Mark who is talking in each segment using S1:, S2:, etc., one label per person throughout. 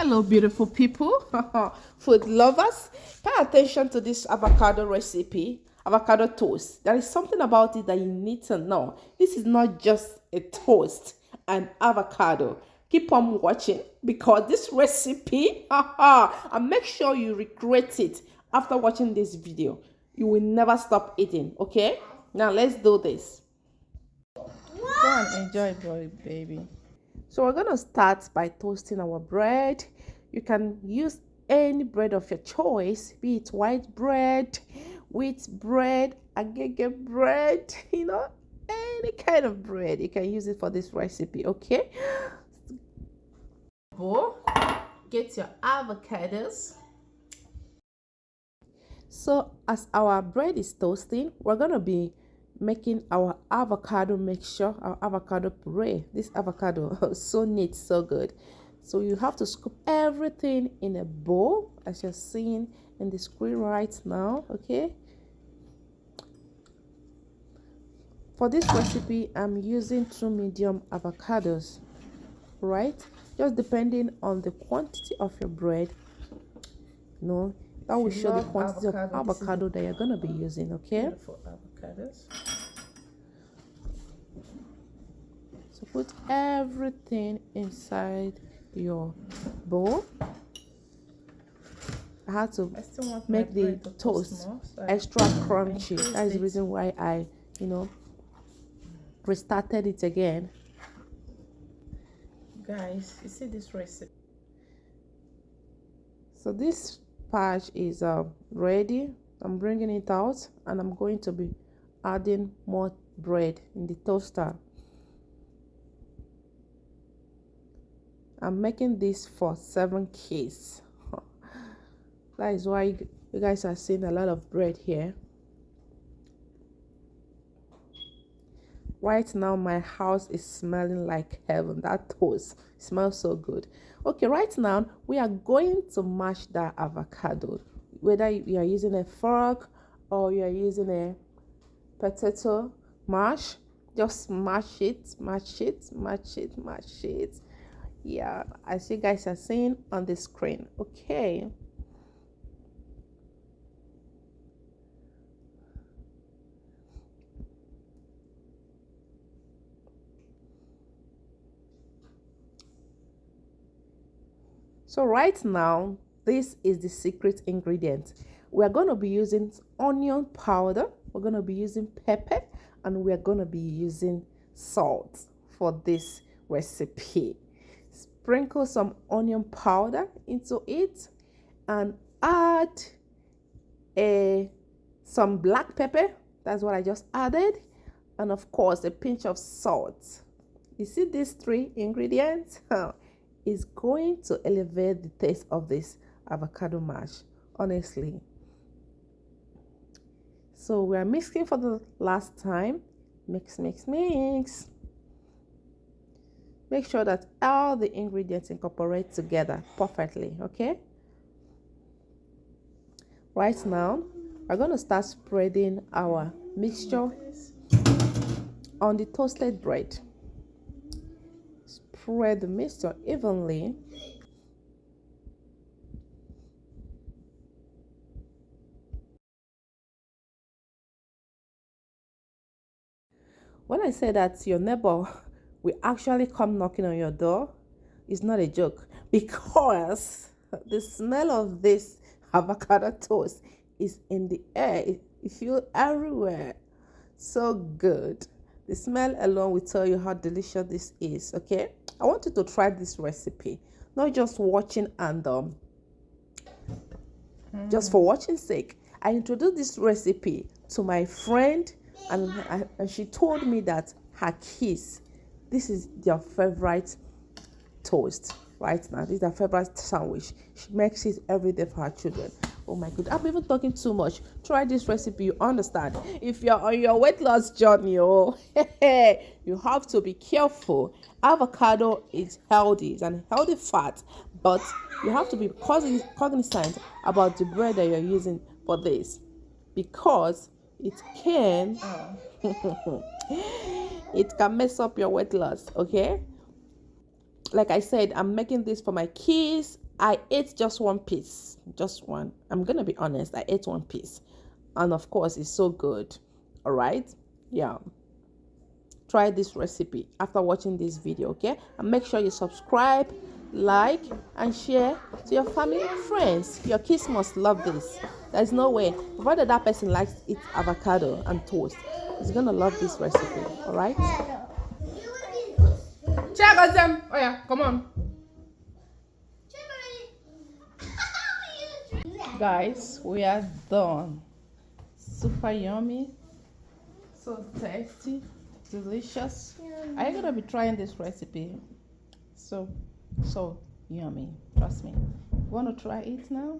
S1: Hello, beautiful people, food lovers. Pay attention to this avocado recipe, avocado toast. There is something about it that you need to know. This is not just a toast and avocado. Keep on watching because this recipe, and make sure you recreate it after watching this video. You will never stop eating, okay? Now let's do this.
S2: Go and enjoy, boy, baby.
S1: So we're going to start by toasting our bread. You can use any bread of your choice, be it white bread, wheat bread, agege bread, any kind of bread. You can use it for this recipe, okay? Get your avocados. So as our bread is toasting, we're going to be making our avocado mixture, our avocado puree. This avocado so neat, so good. So you have to scoop everything in a bowl as you're seeing in the screen right now, okay? For this recipe, I'm using 2 medium avocados, right? Just depending on the quantity of your bread, that will show the quantity of avocado that you're going to be using, okay?
S2: Beautiful avocados.
S1: So put everything inside your bowl. I had to make the toast extra crunchy. That is the reason why I, restarted it again.
S2: Guys, you see this recipe?
S1: So this patch is ready. I'm bringing it out and I'm going to be adding more bread in the toaster. I'm making this for 7 kids. That is why you guys are seeing a lot of bread here. Right now my house is smelling like heaven. That toast smells so good. Okay, right now we are going to mash that avocado. Whether you are using a fork or you are using a potato mash, just mash it. Yeah, as you guys are seeing on the screen, okay? So right now, this is the secret ingredient. We're going to be using onion powder, we're going to be using pepper, and we're going to be using salt for this recipe. Sprinkle some onion powder into it and add some black pepper. That's what I just added. And of course, a pinch of salt. You see these 3 ingredients? Is going to elevate the taste of this avocado mash, honestly. So we're mixing for the last time. Mix. Make sure that all the ingredients incorporate together perfectly, okay? Right now, we're going to start spreading our mixture on the toasted bread. Spread the mixture evenly. When I say that your neighbor will actually come knocking on your door, it's not a joke, because the smell of this avocado toast is in the air. You feel everywhere. So good. The smell alone will tell you how delicious this is, okay? I want you to try this recipe, not just watching and just for watching sake. I introduced this recipe to my friend, and she told me that her kids, this is their favorite toast right now. This is their favorite sandwich. She makes it every day for her children. Oh my god, I'm even talking too much. Try this recipe, you understand. If you're on your weight loss journey, you have to be careful. Avocado is healthy, it's an healthy fat, but you have to be cognizant about the bread that you're using for this, because it can it can mess up your weight loss, okay? Like I said, I'm making this for my kids I ate just one piece, just one. I'm gonna be honest, I ate one piece, and of course it's so good. All right, yeah, try this recipe after watching this video, okay? And make sure you subscribe, like, and share to your family and friends. Your kids must love this. There's no way, provided that person likes to eat avocado and toast, he's gonna love this recipe. All right,
S2: Check out them. Oh yeah, come on. Guys, we are done. Super yummy, so tasty, delicious. I'm gonna be trying this recipe. So yummy. Trust me. Want to try it now?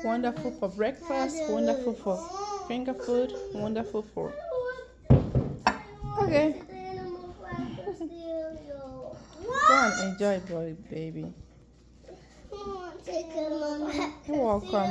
S2: Wonderful for breakfast. Wonderful for finger food. Wonderful for. Okay. Go and enjoy, boy, baby. You're welcome.